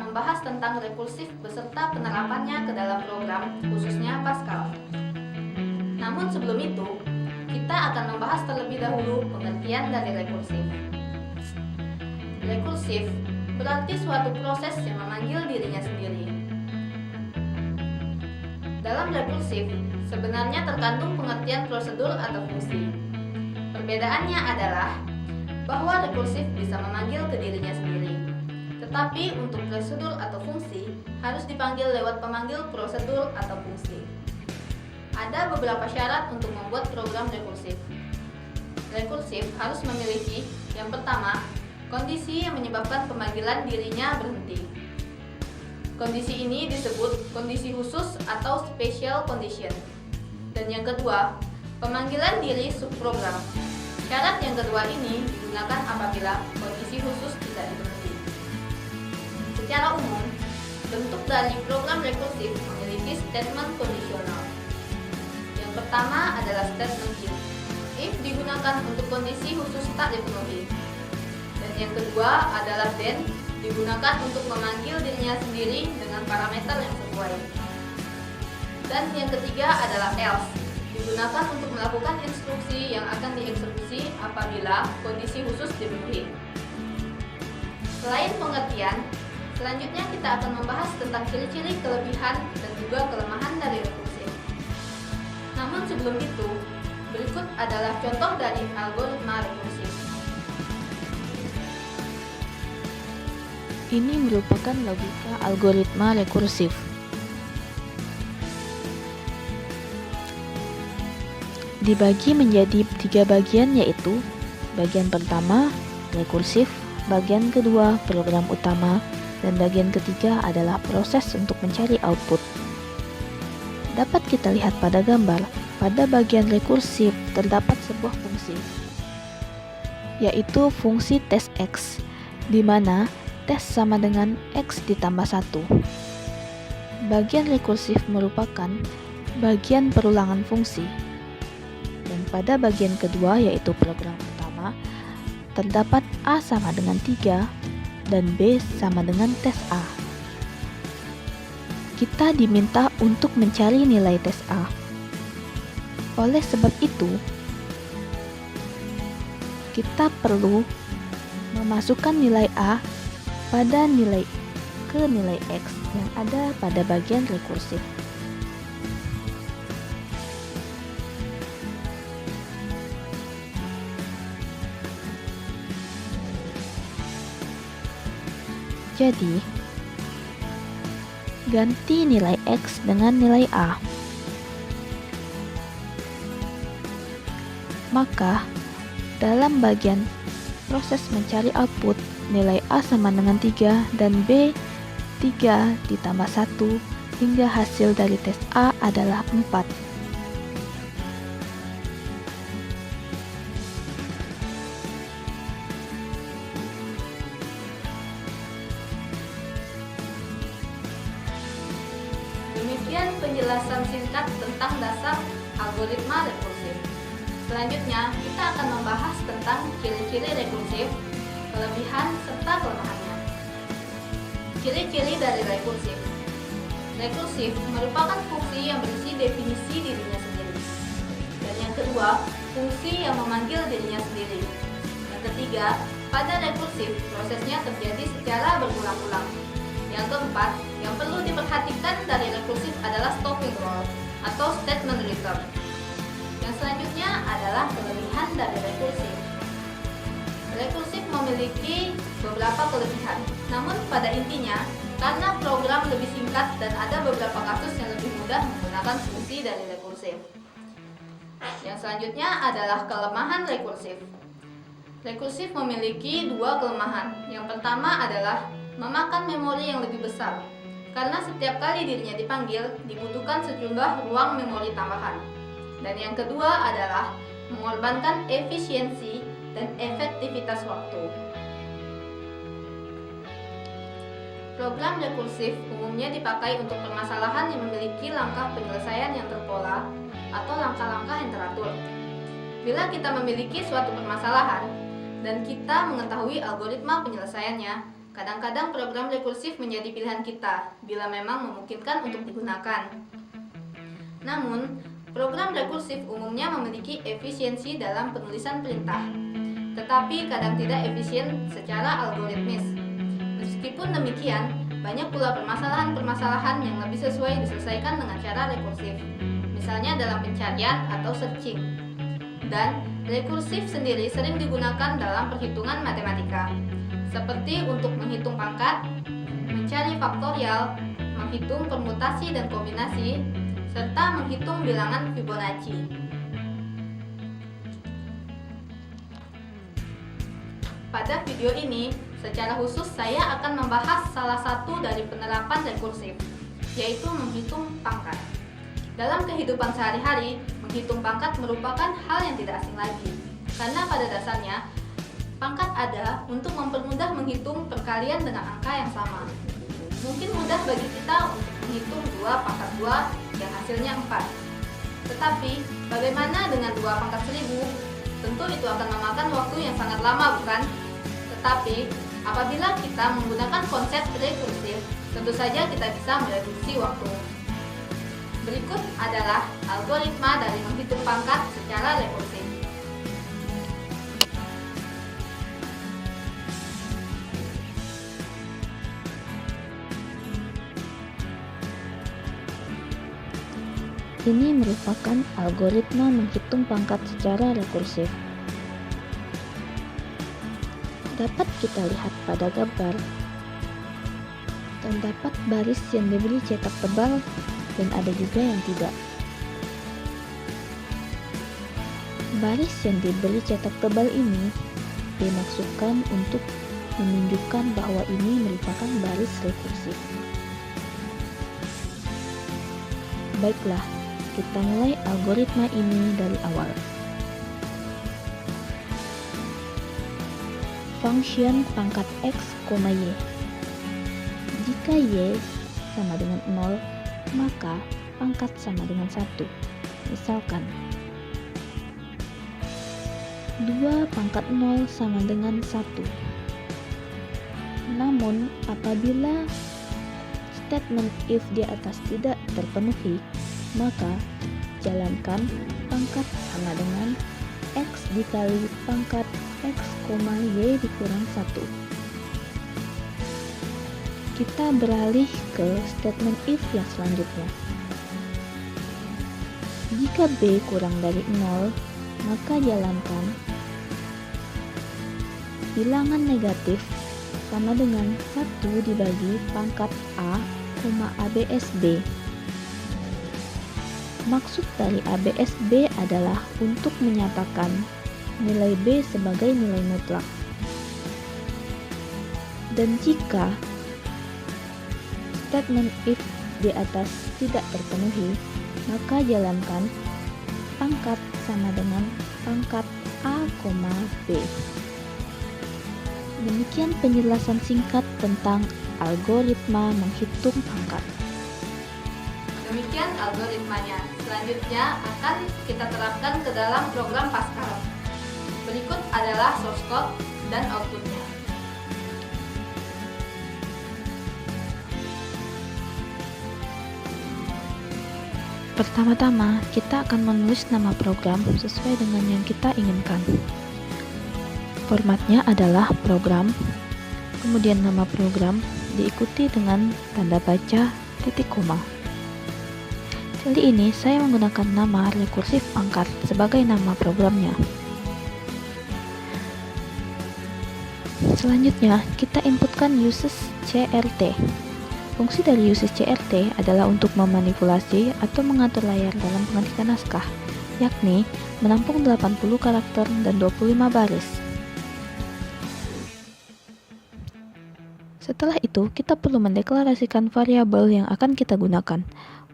akan membahas tentang rekursif beserta penerapannya ke dalam program, khususnya Pascal. Namun sebelum itu, kita akan membahas terlebih dahulu pengertian dari rekursif. Rekursif berarti suatu proses yang memanggil dirinya sendiri. Dalam rekursif, sebenarnya terkandung pengertian prosedur atau fungsi. Perbedaannya adalah bahwa rekursif bisa memanggil ke dirinya sendiri. Tetapi untuk prosedur atau fungsi harus dipanggil lewat pemanggil prosedur atau fungsi. Ada beberapa syarat untuk membuat program rekursif. Rekursif harus memiliki yang pertama, kondisi yang menyebabkan pemanggilan dirinya berhenti. Kondisi ini disebut kondisi khusus atau special condition. Dan yang kedua, pemanggilan diri subprogram. Syarat yang kedua ini digunakan apabila kondisi khusus tidak dipenuhi. Secara umum, bentuk dari program rekursif memiliki statement kondisional. Yang pertama adalah statement if digunakan untuk kondisi khusus tak dipenuhi. Dan yang kedua adalah then digunakan untuk memanggil dirinya sendiri dengan parameter yang sesuai. Dan yang ketiga adalah else, digunakan untuk melakukan instruksi yang akan dieksekusi apabila kondisi khusus dipenuhi. Selain pengertian, selanjutnya kita akan membahas tentang ciri-ciri kelebihan dan juga kelemahan dari rekursif. Namun sebelum itu, berikut adalah contoh dari algoritma rekursif. Ini merupakan logika algoritma rekursif. Dibagi menjadi 3 bagian, yaitu bagian pertama, rekursif, bagian kedua, program utama, dan bagian ketiga adalah proses untuk mencari output. Dapat kita lihat pada gambar, pada bagian rekursif terdapat sebuah fungsi, yaitu fungsi tes X, di mana tes sama dengan X ditambah 1. Bagian rekursif merupakan bagian perulangan fungsi. Dan pada bagian kedua, yaitu program utama, terdapat A sama dengan 3 dan B sama dengan tes A. Kita diminta untuk mencari nilai tes A. Oleh sebab itu, kita perlu memasukkan nilai A pada nilai X yang ada pada bagian rekursif. Jadi, ganti nilai X dengan nilai A. Maka, dalam bagian proses mencari output, nilai A sama dengan 3 dan B 3 ditambah 1 hingga hasil dari tes A adalah 4. Demikian penjelasan singkat tentang dasar algoritma rekursif. Selanjutnya, kita akan membahas tentang ciri-ciri rekursif, kelebihan serta kelemahannya. Ciri-ciri dari rekursif. Rekursif merupakan fungsi yang berisi definisi dirinya sendiri. Dan yang kedua, fungsi yang memanggil dirinya sendiri. Yang ketiga, pada rekursif prosesnya terjadi secara berulang-ulang. Yang keempat, yang perlu diperhatikan dari rekursif adalah stopping rule atau statement return. Yang selanjutnya adalah kelebihan dari rekursif. Rekursif memiliki beberapa kelebihan, namun pada intinya, karena program lebih singkat dan ada beberapa kasus yang lebih mudah menggunakan fungsi dari rekursif. Yang selanjutnya adalah kelemahan rekursif. Rekursif memiliki 2 kelemahan. Yang pertama adalah memakan memori yang lebih besar, karena setiap kali dirinya dipanggil, dibutuhkan sejumlah ruang memori tambahan. Dan yang kedua adalah mengorbankan efisiensi dan efektivitas waktu. Program rekursif umumnya dipakai untuk permasalahan yang memiliki langkah penyelesaian yang terpola atau langkah-langkah yang teratur. Bila kita memiliki suatu permasalahan dan kita mengetahui algoritma penyelesaiannya, Kadang-kadang program rekursif menjadi pilihan kita bila memang memungkinkan untuk digunakan. Namun, program rekursif umumnya memiliki efisiensi dalam penulisan perintah, tetapi kadang tidak efisien secara algoritmis. Meskipun demikian, banyak pula permasalahan-permasalahan yang lebih sesuai diselesaikan dengan cara rekursif, misalnya dalam pencarian atau searching. Dan rekursif sendiri sering digunakan dalam perhitungan matematika, seperti untuk menghitung pangkat, mencari faktorial, menghitung permutasi dan kombinasi, serta menghitung bilangan Fibonacci. Pada video ini, secara khusus saya akan membahas salah satu dari penerapan rekursif, yaitu menghitung pangkat. Dalam kehidupan sehari-hari, menghitung pangkat merupakan hal yang tidak asing lagi, karena pada dasarnya, pangkat ada untuk mempermudah menghitung perkalian dengan angka yang sama. Mungkin mudah bagi kita untuk menghitung 2 pangkat 2 yang hasilnya 4. Tetapi, bagaimana dengan 2 pangkat 1000? Tentu itu akan memakan waktu yang sangat lama, bukan? Tetapi, apabila kita menggunakan konsep rekursif, tentu saja kita bisa mereduksi waktu. Berikut adalah algoritma dari menghitung pangkat secara rekursif. Ini merupakan algoritma menghitung pangkat secara rekursif. Dapat kita lihat pada gambar. Terdapat baris yang diberi cetak tebal dan ada juga yang tidak. Baris yang diberi cetak tebal ini dimaksudkan untuk menunjukkan bahwa ini merupakan baris rekursif. Baiklah, kita mulai algoritma ini dari awal. Function pangkat x, y. Jika y sama dengan 0, maka pangkat sama dengan 1. Misalkan 2 pangkat 0 sama dengan 1. Namun, apabila statement if di atas tidak terpenuhi, maka jalankan pangkat sama dengan x dikali pangkat x, y dikurang 1. Kita beralih ke statement if yang selanjutnya. Jika b kurang dari 0, maka jalankan bilangan negatif sama dengan 1 dibagi pangkat a, ABSB. Maksud dari ABSB adalah untuk menyatakan nilai B sebagai nilai mutlak. Dan jika statement if di atas tidak terpenuhi, maka jalankan pangkat sama dengan pangkat A, B. Demikian penjelasan singkat tentang algoritma menghitung pangkat. Demikian algoritmanya. Selanjutnya akan kita terapkan ke dalam program Pascal. Berikut adalah source code dan outputnya. Pertama-tama, kita akan menulis nama program sesuai dengan yang kita inginkan. Formatnya adalah program, kemudian nama program diikuti dengan tanda baca titik koma. Kali ini saya menggunakan nama rekursif pangkat sebagai nama programnya. Selanjutnya, kita inputkan uses CRT. Fungsi dari uses CRT adalah untuk memanipulasi atau mengatur layar dalam pengetikan naskah, yakni menampung 80 karakter dan 25 baris. Setelah itu, kita perlu mendeklarasikan variabel yang akan kita gunakan.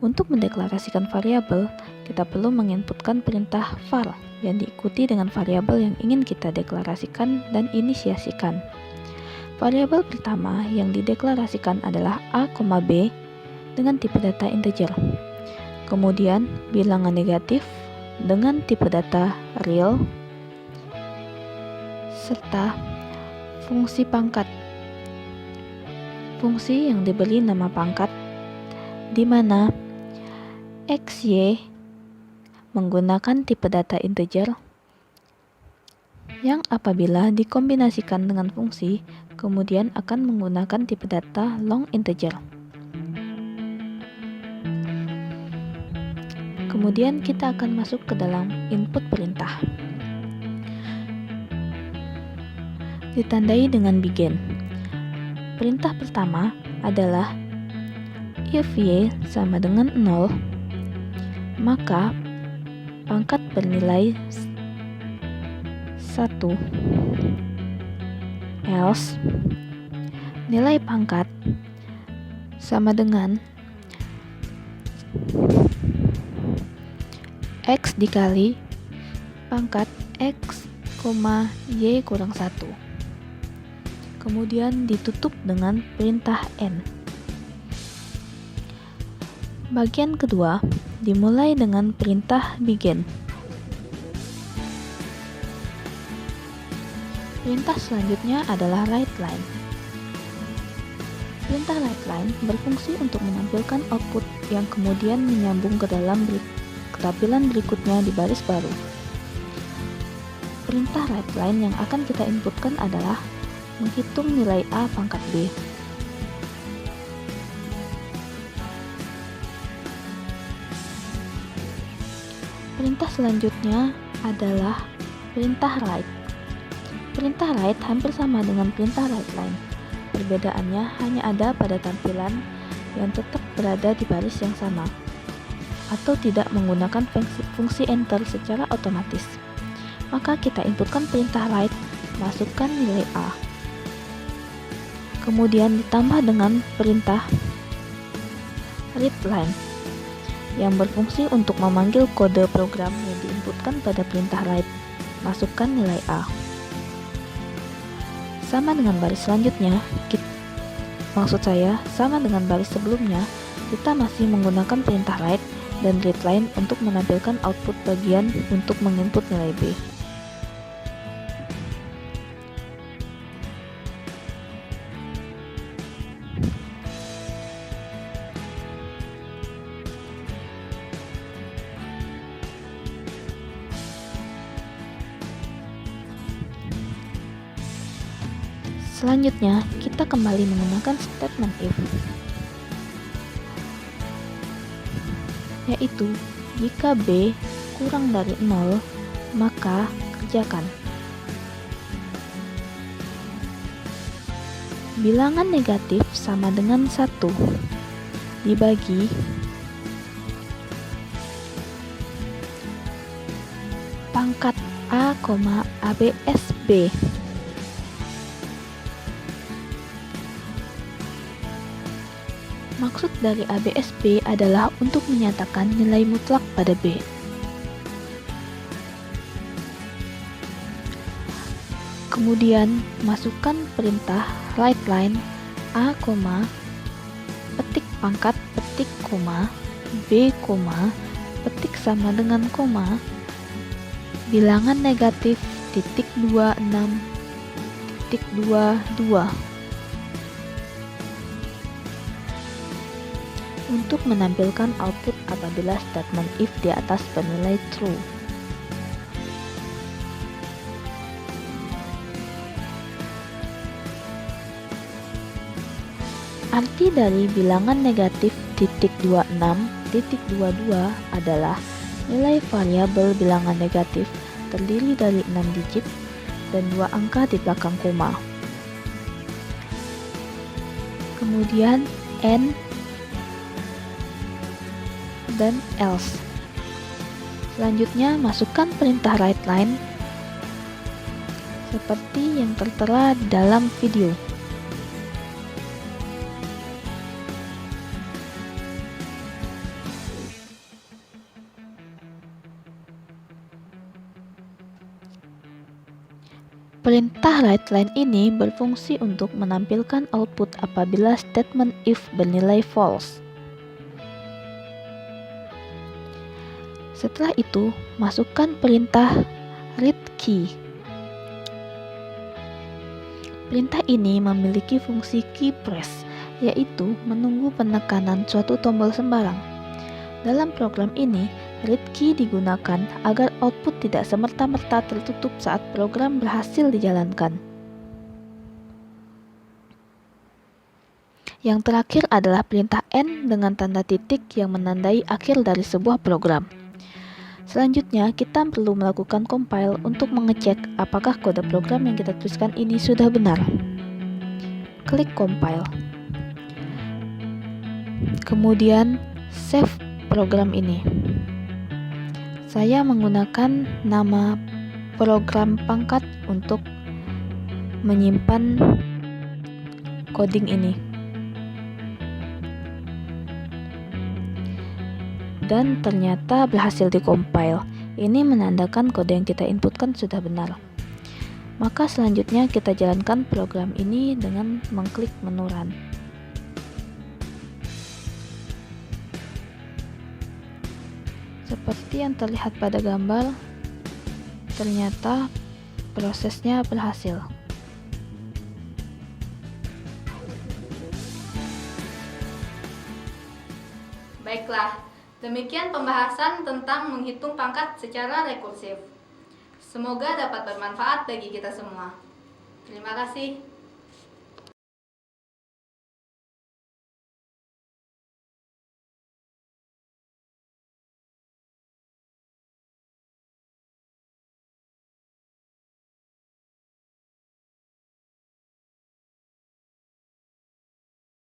Untuk mendeklarasikan variabel, kita perlu menginputkan perintah var yang diikuti dengan variabel yang ingin kita deklarasikan dan inisiasikan. Variabel pertama yang dideklarasikan adalah a, b dengan tipe data integer. Kemudian bilangan negatif dengan tipe data real serta fungsi pangkat fungsi yang diberi nama pangkat, di mana XY menggunakan tipe data integer yang apabila dikombinasikan dengan fungsi, kemudian akan menggunakan tipe data long integer. Kemudian kita akan masuk ke dalam input perintah. Ditandai dengan begin. Perintah pertama adalah if y sama dengan 0, maka pangkat bernilai 1, else nilai pangkat sama dengan X dikali pangkat X, Y kurang 1. Kemudian ditutup dengan perintah N. Bagian kedua dimulai dengan perintah begin. Perintah selanjutnya adalah writeLine. Perintah writeLine berfungsi untuk menampilkan output yang kemudian menyambung ke dalam tampilan berikutnya di baris baru. Perintah writeLine yang akan kita inputkan adalah menghitung nilai A pangkat B. Perintah selanjutnya adalah perintah write. Perintah write hampir sama dengan perintah writeLine. Perbedaannya hanya ada pada tampilan yang tetap berada di baris yang sama, atau tidak menggunakan fungsi enter secara otomatis. Maka kita inputkan perintah write, masukkan nilai A. Kemudian ditambah dengan perintah readLine yang berfungsi untuk memanggil kode program yang diinputkan pada perintah write, masukkan nilai A. Sama dengan baris selanjutnya, sama dengan baris sebelumnya, kita masih menggunakan perintah write dan readLine untuk menampilkan output bagian untuk menginput nilai B. Selanjutnya, kita kembali menggunakan statement if, yaitu jika B kurang dari 0, maka kerjakan. Bilangan negatif sama dengan 1 dibagi pangkat A, ABS B. Maksud dari ABSB adalah untuk menyatakan nilai mutlak pada B. Kemudian masukkan perintah writeLine A, petik pangkat, petik koma, B, petik sama dengan koma, bilangan negatif titik 26 titik 22 untuk menampilkan output apabila statement if di atas bernilai true. Arti dari bilangan negatif titik 26 titik 22 adalah nilai variabel bilangan negatif terdiri dari 6 digit dan 2 angka di belakang koma. Kemudian N dan else. Selanjutnya masukkan perintah writeLine seperti yang tertera dalam video. Perintah writeLine ini berfungsi untuk menampilkan output apabila statement if bernilai false. Setelah itu, masukkan perintah readKey. Perintah ini memiliki fungsi key press yaitu menunggu penekanan suatu tombol sembarang. Dalam program ini, read key digunakan agar output tidak semerta-merta tertutup saat program berhasil dijalankan. Yang terakhir adalah perintah N dengan tanda titik yang menandai akhir dari sebuah program. Selanjutnya, kita perlu melakukan compile untuk mengecek apakah kode program yang kita tuliskan ini sudah benar. Klik compile. Kemudian, save program ini. Saya menggunakan nama program pangkat untuk menyimpan coding ini. Dan ternyata berhasil dikompil. Ini menandakan kode yang kita inputkan sudah benar. Maka selanjutnya kita jalankan program ini dengan mengklik menu Run. Seperti yang terlihat pada gambar, ternyata prosesnya berhasil. Baiklah, demikian pembahasan tentang menghitung pangkat secara rekursif. Semoga dapat bermanfaat bagi kita semua. Terima kasih.